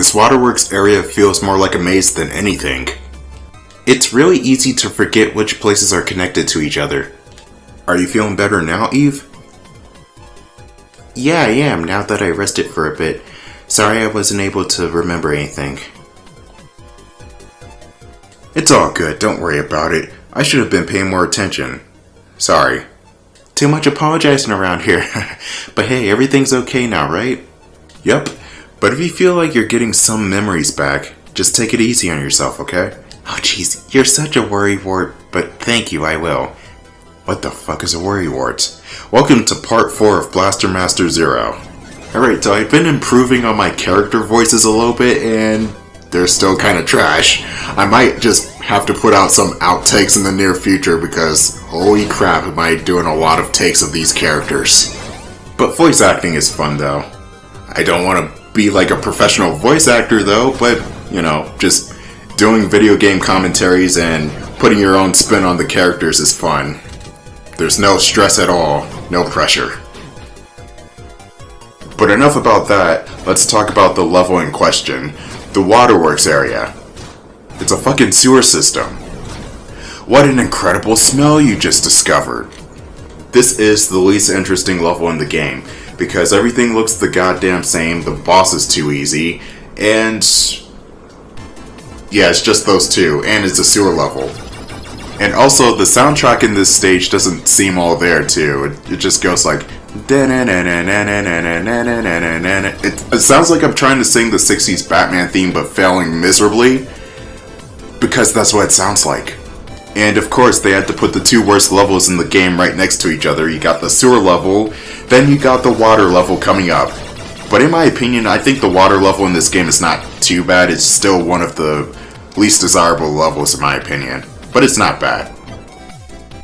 This Waterworks area feels more like a maze than anything. It's really easy to forget which places are connected to each other. Are you feeling better now, Eve? Yeah, I am, now that I rested for a bit. Sorry I wasn't able to remember anything. It's all good, don't worry about it. I should have been paying more attention. Sorry. Too much apologizing around here. But hey, everything's okay now, right? Yep. But if you feel like you're getting some memories back, just take it easy on yourself, okay? Oh jeez, you're such a worrywart, but thank you, I will. What the fuck is a worrywart? Welcome to part 4 of Blaster Master Zero. Alright, so I've been improving on my character voices a little bit, and they're still kinda trash. I might just have to put out some outtakes in the near future because holy crap am I doing a lot of takes of these characters. But voice acting is fun though. I don't want to be like a professional voice actor though, but you know, just doing video game commentaries and putting your own spin on the characters is fun. There's no stress at all, no pressure. But enough about that, let's talk about the level in question, the Waterworks area. It's a fucking sewer system. What an incredible smell you just discovered. This is the least interesting level in the game, because everything looks the goddamn same, the boss is too easy, and yeah, it's just those two, and it's a sewer level. And also, the soundtrack in this stage doesn't seem all there too, it just goes like it sounds like I'm trying to sing the 60s Batman theme but failing miserably, because that's what it sounds like. And of course, they had to put the two worst levels in the game right next to each other. You got the sewer level, then you got the water level coming up. But in my opinion, I think the water level in this game is not too bad. It's still one of the least desirable levels in my opinion. But it's not bad.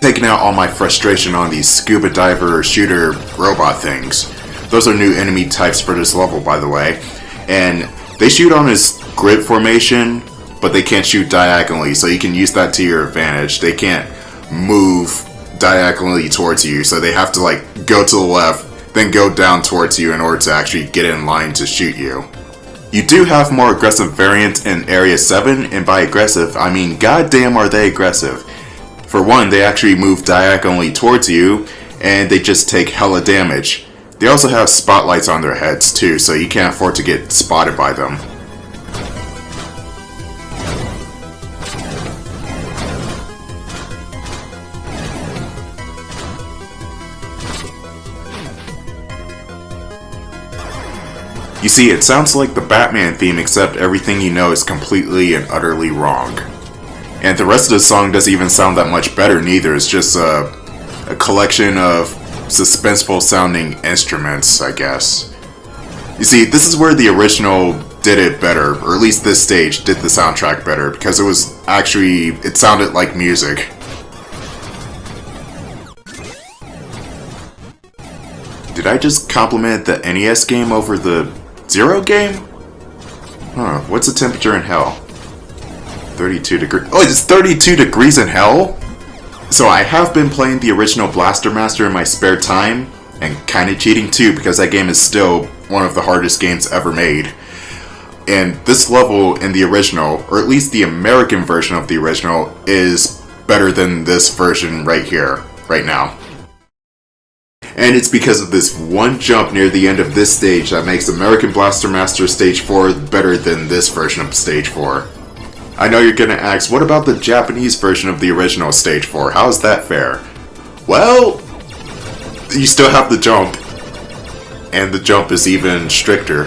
Taking out all my frustration on these scuba diver shooter robot things. Those are new enemy types for this level, by the way. And they shoot on this grid formation, but they can't shoot diagonally, so you can use that to your advantage. They can't move diagonally towards you, so they have to like go to the left, then go down towards you in order to actually get in line to shoot you. You do have more aggressive variants in Area 7, and by aggressive, I mean goddamn are they aggressive. For one, they actually move diagonally towards you, and they just take hella damage. They also have spotlights on their heads too, so you can't afford to get spotted by them. You see, it sounds like the Batman theme, except everything you know is completely and utterly wrong. And the rest of the song doesn't even sound that much better neither, it's just a collection of suspenseful sounding instruments, I guess. You see, this is where the original did it better, or at least this stage did the soundtrack better, because it sounded like music. Did I just compliment the NES game over the Zero game? Huh, what's the temperature in hell? 32 degrees. Oh, it's 32 degrees in hell? So I have been playing the original Blaster Master in my spare time, and kinda cheating too, because that game is still one of the hardest games ever made. And this level in the original, or at least the American version of the original, is better than this version right here, right now. And it's because of this one jump near the end of this stage that makes American Blaster Master Stage 4 better than this version of Stage 4. I know you're gonna ask, what about the Japanese version of the original Stage 4? How is that fair? Well, you still have the jump. And the jump is even stricter.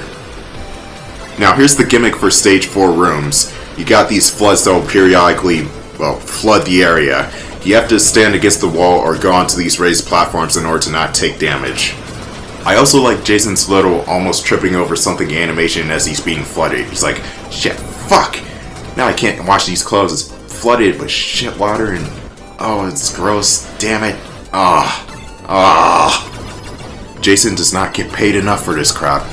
Now here's the gimmick for Stage 4 rooms. You got these floods that will periodically, flood the area. You have to stand against the wall or go onto these raised platforms in order to not take damage. I also like Jason's little almost tripping over something animation as he's being flooded. He's like, shit, fuck! Now I can't wash these clothes, it's flooded with shit water and oh, it's gross, damn it. Jason does not get paid enough for this crap.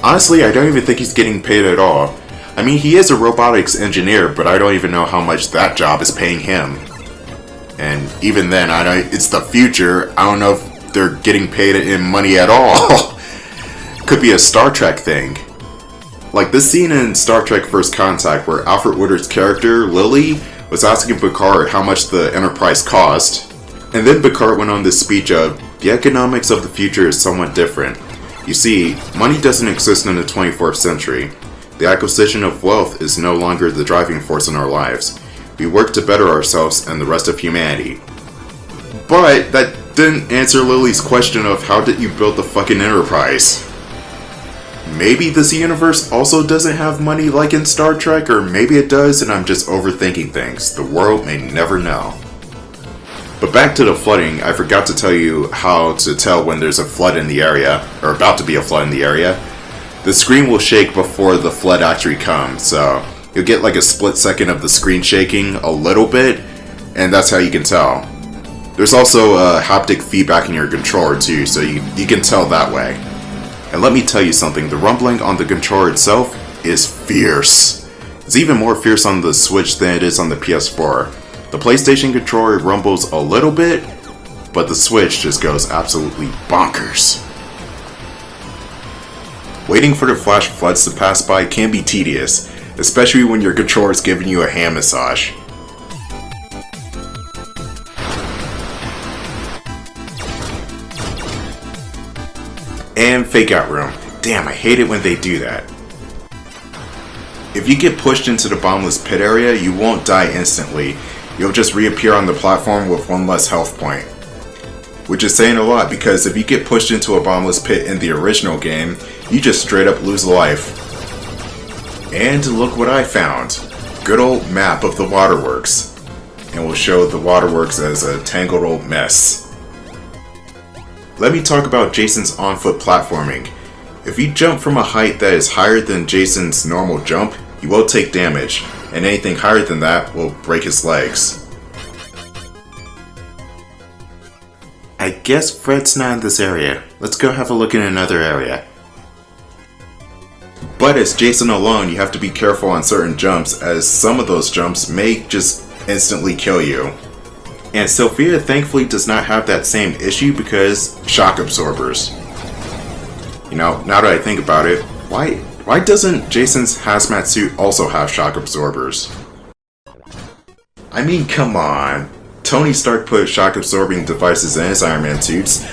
Honestly, I don't even think he's getting paid at all. I mean, he is a robotics engineer, but I don't even know how much that job is paying him. And even then, it's the future. I don't know if they're getting paid in money at all. Could be a Star Trek thing. Like this scene in Star Trek First Contact where Alfred Woodard's character, Lily, was asking Picard how much the Enterprise cost. And then Picard went on this speech of, the economics of the future is somewhat different. You see, money doesn't exist in the 24th century. The acquisition of wealth is no longer the driving force in our lives. We work to better ourselves and the rest of humanity. But that didn't answer Lily's question of how did you build the fucking Enterprise? Maybe this universe also doesn't have money like in Star Trek, or maybe it does and I'm just overthinking things. The world may never know. But back to the flooding, I forgot to tell you how to tell when there's a flood in the area, or about to be a flood in the area. The screen will shake before the flood actually comes, so you'll get like a split second of the screen shaking a little bit, and that's how you can tell. There's also haptic feedback in your controller too, so you can tell that way. And let me tell you something, the rumbling on the controller itself is fierce. It's even more fierce on the Switch than it is on the PS4. The PlayStation controller rumbles a little bit, but the Switch just goes absolutely bonkers. Waiting for the flash floods to pass by can be tedious, especially when your controller is giving you a hand massage. And fake out room. Damn, I hate it when they do that. If you get pushed into the bottomless pit area, you won't die instantly. You'll just reappear on the platform with one less health point. Which is saying a lot, because if you get pushed into a bottomless pit in the original game, you just straight up lose life. And look what I found. Good old map of the Waterworks. And we'll show the Waterworks as a tangled old mess. Let me talk about Jason's on-foot platforming. If you jump from a height that is higher than Jason's normal jump, you will take damage, and anything higher than that will break his legs. I guess Fred's not in this area. Let's go have a look in another area. But as Jason alone, you have to be careful on certain jumps, as some of those jumps may just instantly kill you. And Sophia thankfully does not have that same issue because shock absorbers. You know, now that I think about it, why doesn't Jason's hazmat suit also have shock absorbers? I mean, come on. Tony Stark put shock absorbing devices in his Iron Man suits.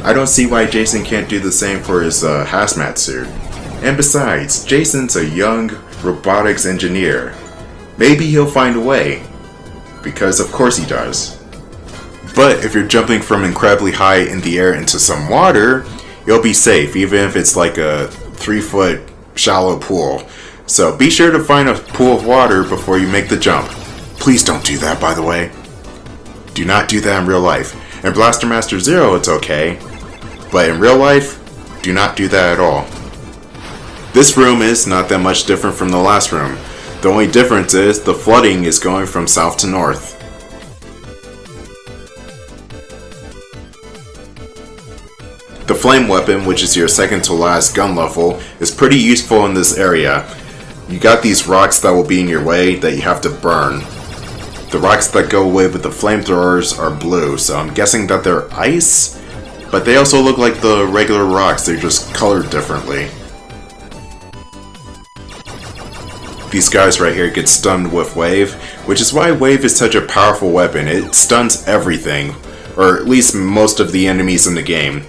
I don't see why Jason can't do the same for his hazmat suit. And besides, Jason's a young robotics engineer. Maybe he'll find a way. Because of course he does. But if you're jumping from incredibly high in the air into some water, you'll be safe, even if it's like a 3-foot shallow pool. So be sure to find a pool of water before you make the jump. Please don't do that, by the way. Do not do that in real life. In Blaster Master Zero, it's okay. But in real life, do not do that at all. This room is not that much different from the last room. The only difference is the flooding is going from south to north. The flame weapon, which is your second to last gun level, is pretty useful in this area. You got these rocks that will be in your way that you have to burn. The rocks that go away with the flamethrowers are blue, so I'm guessing that they're ice? But they also look like the regular rocks, they're just colored differently. These guys right here get stunned with Wave, which is why Wave is such a powerful weapon. It stuns everything, or at least most of the enemies in the game.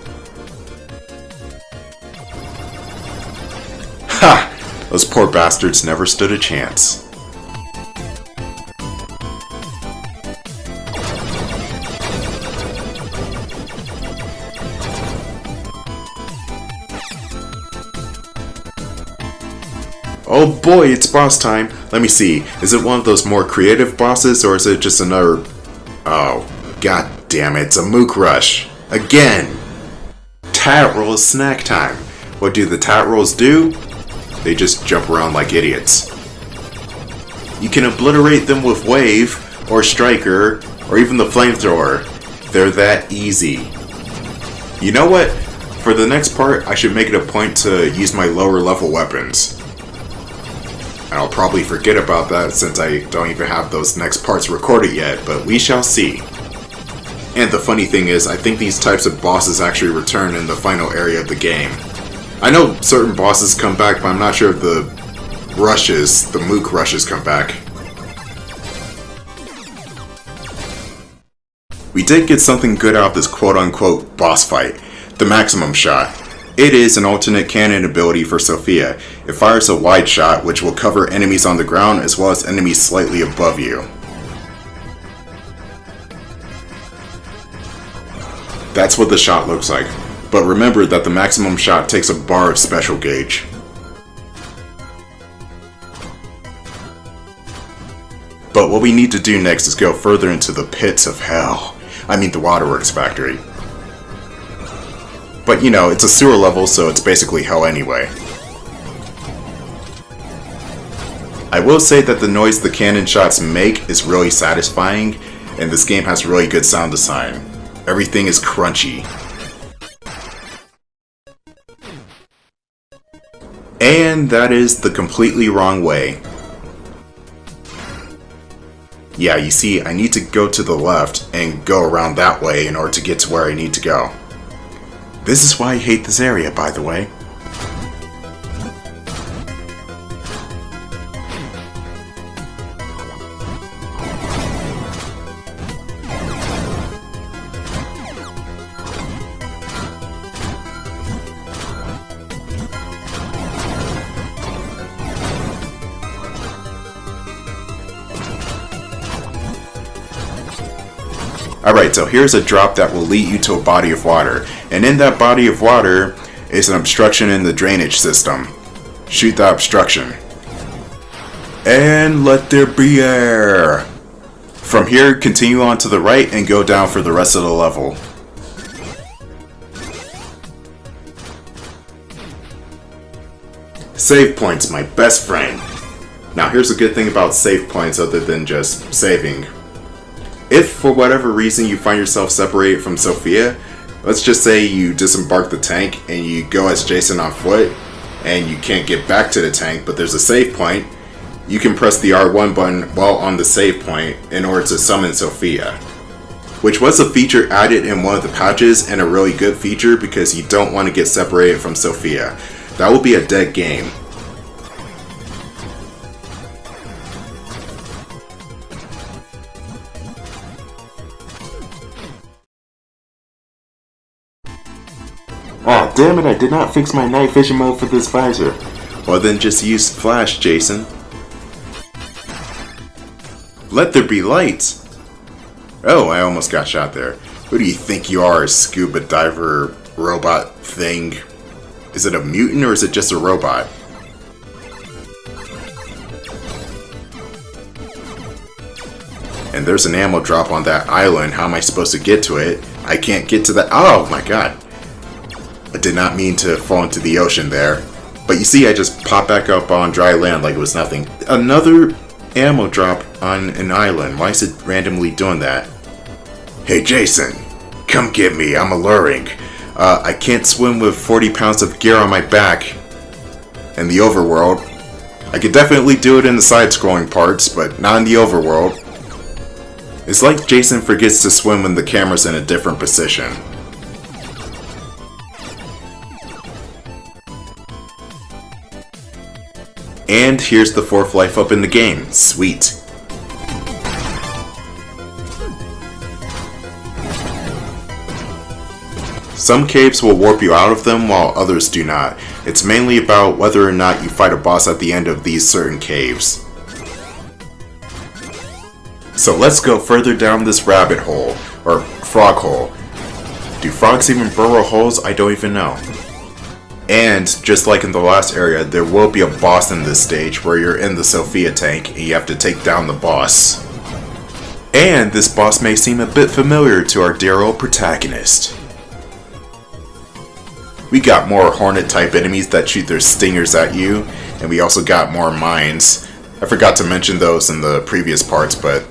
Ha! Those poor bastards never stood a chance. Oh boy, it's boss time. Let me see. Is it one of those more creative bosses, or is it just another... Oh, god damn it, it's a Mook Rush. Again! TADROLL'S snack time. What do the TADROLL'S do? They just jump around like idiots. You can obliterate them with Wave, or Striker, or even the Flamethrower. They're that easy. You know what? For the next part, I should make it a point to use my lower level weapons. And I'll probably forget about that since I don't even have those next parts recorded yet, but we shall see. And the funny thing is, I think these types of bosses actually return in the final area of the game. I know certain bosses come back, but I'm not sure if the rushes, the mook rushes come back. We did get something good out of this quote-unquote boss fight, the maximum shot. It is an alternate cannon ability for Sophia. It fires a wide shot which will cover enemies on the ground as well as enemies slightly above you. That's what the shot looks like, but remember that the maximum shot takes a bar of special gauge. But what we need to do next is go further into the pits of hell. I mean the Waterworks factory. But you know, it's a sewer level, so it's basically hell anyway. I will say that the noise the cannon shots make is really satisfying, and this game has really good sound design. Everything is crunchy. And that is the completely wrong way. Yeah, you see, I need to go to the left and go around that way in order to get to where I need to go. This is why I hate this area, by the way. Alright, so here's a drop that will lead you to a body of water, and in that body of water is an obstruction in the drainage system. Shoot that obstruction. And let there be air! From here, continue on to the right and go down for the rest of the level. Save points, my best friend. Now here's a good thing about save points other than just saving. If for whatever reason you find yourself separated from Sophia, let's just say you disembark the tank and you go as Jason on foot and you can't get back to the tank, but there's a save point, you can press the R1 button while on the save point in order to summon Sophia. Which was a feature added in one of the patches and a really good feature because you don't want to get separated from Sophia. That will be a dead game. Ah, damn it, I did not fix my night vision mode for this visor. Well then just use flash, Jason. Let there be light! Oh, I almost got shot there. Who do you think you are, scuba diver robot thing? Is it a mutant or is it just a robot? And there's an ammo drop on that island. How am I supposed to get to it? I can't get to that. Oh my god. I did not mean to fall into the ocean there. But you see, I just popped back up on dry land like it was nothing. Another ammo drop on an island. Why is it randomly doing that? Hey Jason, come get me. I'm alluring. I can't swim with 40 pounds of gear on my back. In the overworld. I could definitely do it in the side-scrolling parts, but not in the overworld. It's like Jason forgets to swim when the camera's in a different position. And here's the fourth life up in the game. Sweet. Some caves will warp you out of them while others do not. It's mainly about whether or not you fight a boss at the end of these certain caves. So let's go further down this rabbit hole, or frog hole. Do frogs even burrow holes? I don't even know. And, just like in the last area, there will be a boss in this stage where you're in the Sophia tank and you have to take down the boss. And this boss may seem a bit familiar to our dear old protagonist. We got more hornet type enemies that shoot their stingers at you, and we also got more mines. I forgot to mention those in the previous parts, but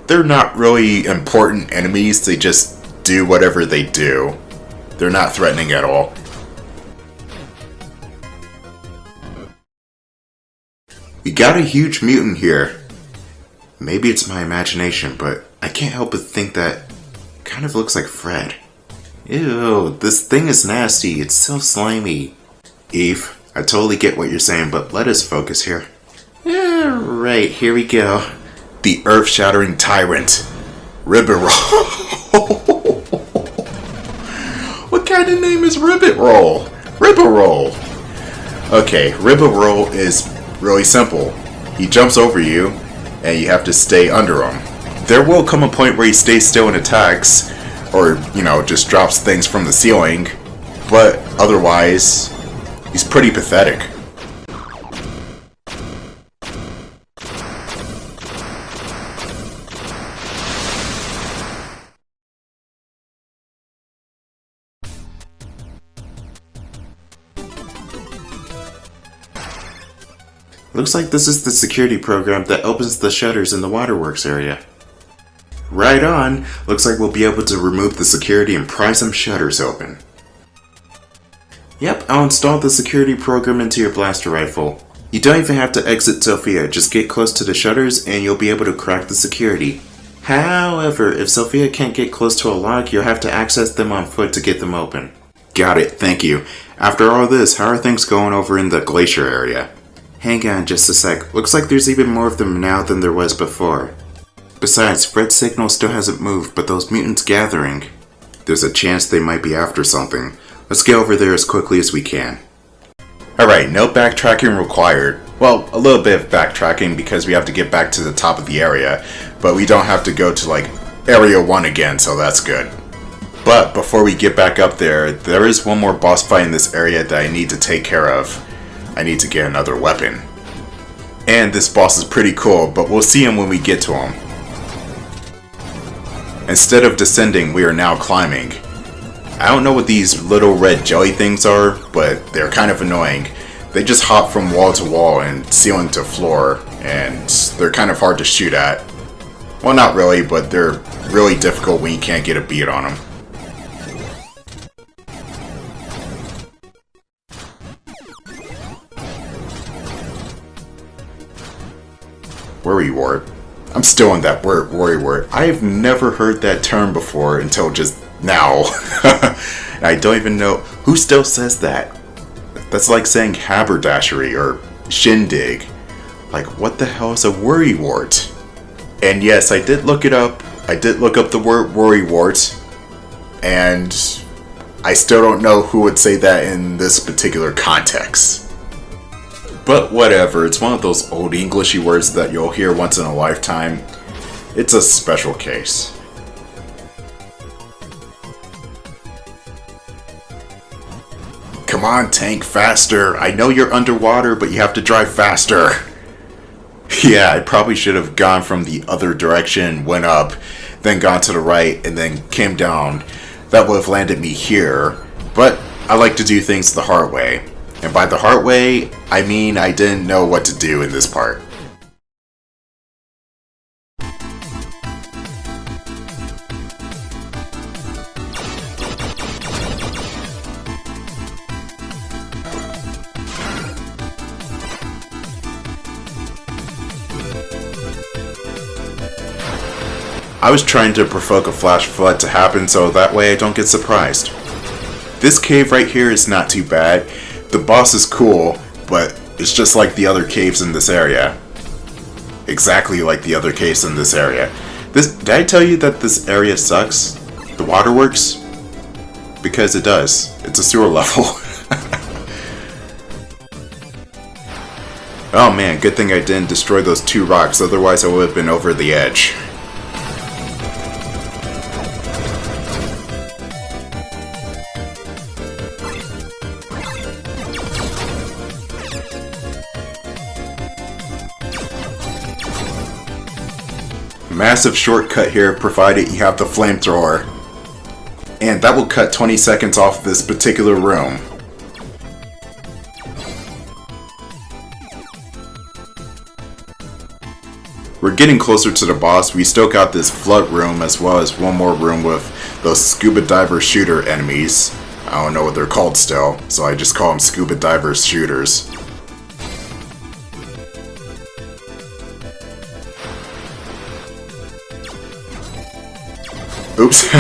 they're not really important enemies, they just do whatever they do. They're not threatening at all. We got a huge mutant here. Maybe it's my imagination, but I can't help but think that kind of looks like Fred. Ew, this thing is nasty. It's so slimy. Eve, I totally get what you're saying, but let us focus here. Alright, here we go. The earth-shattering tyrant. Ribbit Roll. What kind of name is Ribbit Roll? Ribbit Roll. Okay, Ribbit Roll is really simple. He jumps over you, and you have to stay under him. There will come a point where he stays still and attacks, or, you know, just drops things from the ceiling, but otherwise, he's pretty pathetic. Looks like this is the security program that opens the shutters in the Waterworks area. Right on! Looks like we'll be able to remove the security and pry some shutters open. Yep, I'll install the security program into your blaster rifle. You don't even have to exit Sophia, just get close to the shutters and you'll be able to crack the security. However, if Sophia can't get close to a lock, you'll have to access them on foot to get them open. Got it, thank you. After all this, how are things going over in the glacier area? Hang on just a sec, looks like there's even more of them now than there was before. Besides, Fred's signal still hasn't moved, but those mutants gathering. There's a chance they might be after something. Let's get over there as quickly as we can. Alright, no backtracking required. Well, a little bit of backtracking because we have to get back to the top of the area, but we don't have to go to like Area 1 again, so that's good. But before we get back up there, there is one more boss fight in this area that I need to take care of. I need to get another weapon. And this boss is pretty cool, but we'll see him when we get to him. Instead of descending, we are now climbing. I don't know what these little red jelly things are, but they're kind of annoying. They just hop from wall to wall and ceiling to floor, and they're kind of hard to shoot at. Well, not really, but they're really difficult when you can't get a beat on them. Worrywart. I'm still on that word, Worrywart. I have never heard that term before until just now. I don't even know who still says that. That's like saying haberdashery or shindig. Like, what the hell is a worrywart? And yes, I did look it up. I did look up the word worrywart, and I still don't know who would say that in this particular context. But whatever, it's one of those old Englishy words that you'll hear once in a lifetime. It's a special case. Come on, tank, faster! I know you're underwater, but you have to drive faster! Yeah, I probably should have gone from the other direction, went up, then gone to the right, and then came down. That would have landed me here, but I like to do things the hard way. And by the hard way, I mean I didn't know what to do in this part. I was trying to provoke a flash flood to happen so that way I don't get surprised. This cave right here is not too bad. The boss is cool, but it's just like the other caves in this area. Exactly like the other caves in this area. Did I tell you that this area sucks? The waterworks? Because it does. It's a sewer level. Oh man, good thing I didn't destroy those two rocks, otherwise I would have been over the edge. Massive shortcut here provided you have the flamethrower. And that will cut 20 seconds off this particular room. We're getting closer to the boss. We still got this flood room as well as one more room with those scuba diver shooter enemies. I don't know what they're called still, so I just call them scuba diver shooters. Oops,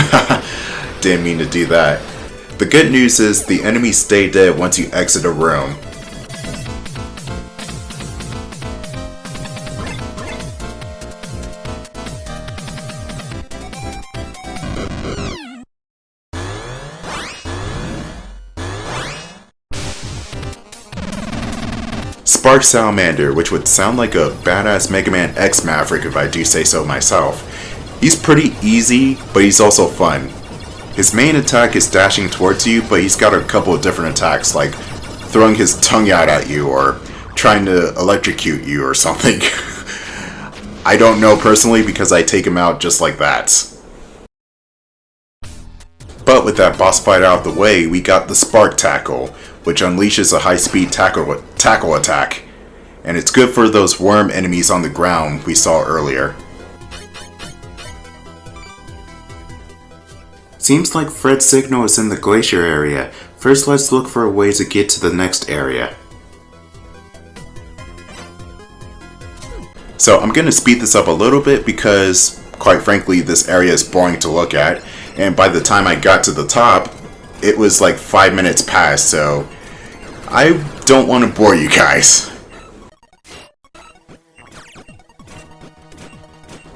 didn't mean to do that. The good news is the enemies stay dead once you exit a room. Spark Salamander, which would sound like a badass Mega Man X Maverick if I do say so myself. He's pretty easy, but he's also fun. His main attack is dashing towards you, but he's got a couple of different attacks, like throwing his tongue out at you or trying to electrocute you or something. I don't know personally because I take him out just like that. But with that boss fight out of the way, we got the Spark Tackle, which unleashes a high-speed tackle attack. And it's good for those worm enemies on the ground we saw earlier. Seems like Fred's signal is in the glacier area. First, let's look for a way to get to the next area. So I'm gonna speed this up a little bit because, quite frankly, this area is boring to look at. And by the time I got to the top, it was like 5 minutes past, so I don't want to bore you guys.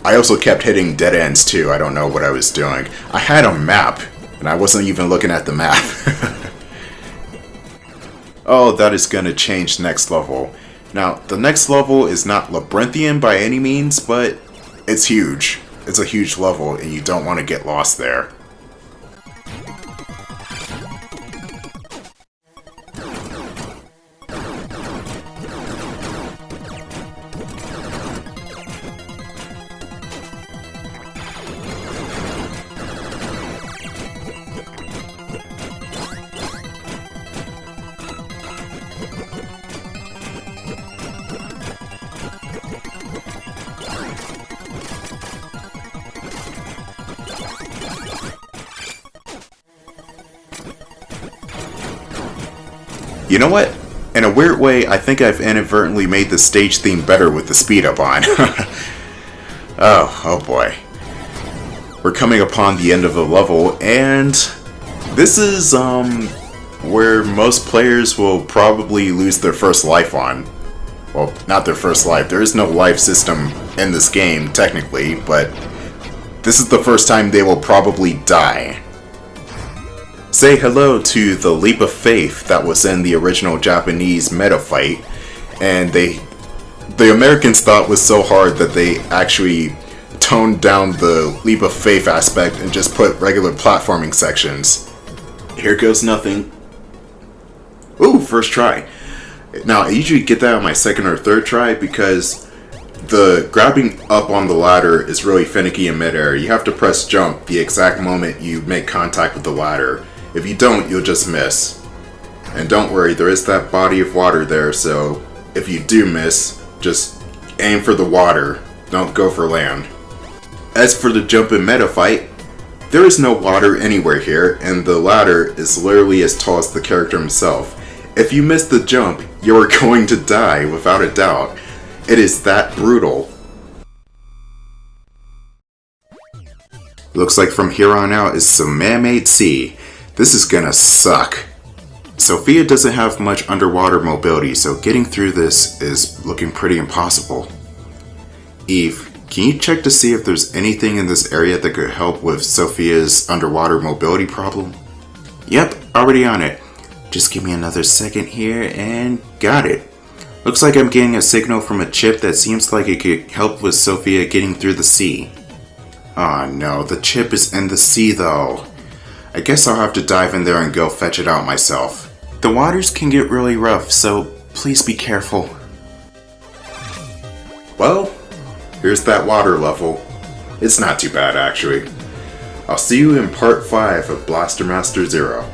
I also kept hitting dead ends too. I don't know what I was doing. I had a map, and I wasn't even looking at the map. Oh, that is gonna change next level. Now, the next level is not labyrinthian by any means, but it's huge. It's a huge level, and you don't want to get lost there. You know what? In a weird way, I think I've inadvertently made the stage theme better with the speed up on. Oh boy. We're coming upon the end of the level, and this is where most players will probably lose their first life on. Well, not their first life. There is no life system in this game, technically, but this is the first time they will probably die. Say hello to the leap of faith that was in the original Japanese meta fight, and the Americans thought was so hard that they actually toned down the leap of faith aspect and just put regular platforming sections. Here goes nothing. Ooh, first try. Now, I usually get that on my second or third try because the grabbing up on the ladder is really finicky in midair. You have to press jump the exact moment you make contact with the ladder. If you don't, you'll just miss. And don't worry, there is that body of water there, so if you do miss, just aim for the water. Don't go for land. As for the jump and meta fight, there is no water anywhere here, and the ladder is literally as tall as the character himself. If you miss the jump, you are going to die without a doubt. It is that brutal. Looks like from here on out is some man-made sea. This is gonna suck. Sophia doesn't have much underwater mobility, so getting through this is looking pretty impossible. Eve, can you check to see if there's anything in this area that could help with Sophia's underwater mobility problem? Yep, already on it. Just give me another second here and got it. Looks like I'm getting a signal from a chip that seems like it could help with Sophia getting through the sea. Aw no, the chip is in the sea though. I guess I'll have to dive in there and go fetch it out myself. The waters can get really rough, so please be careful. Well, here's that water level. It's not too bad actually. I'll see you in part 5 of Blaster Master Zero.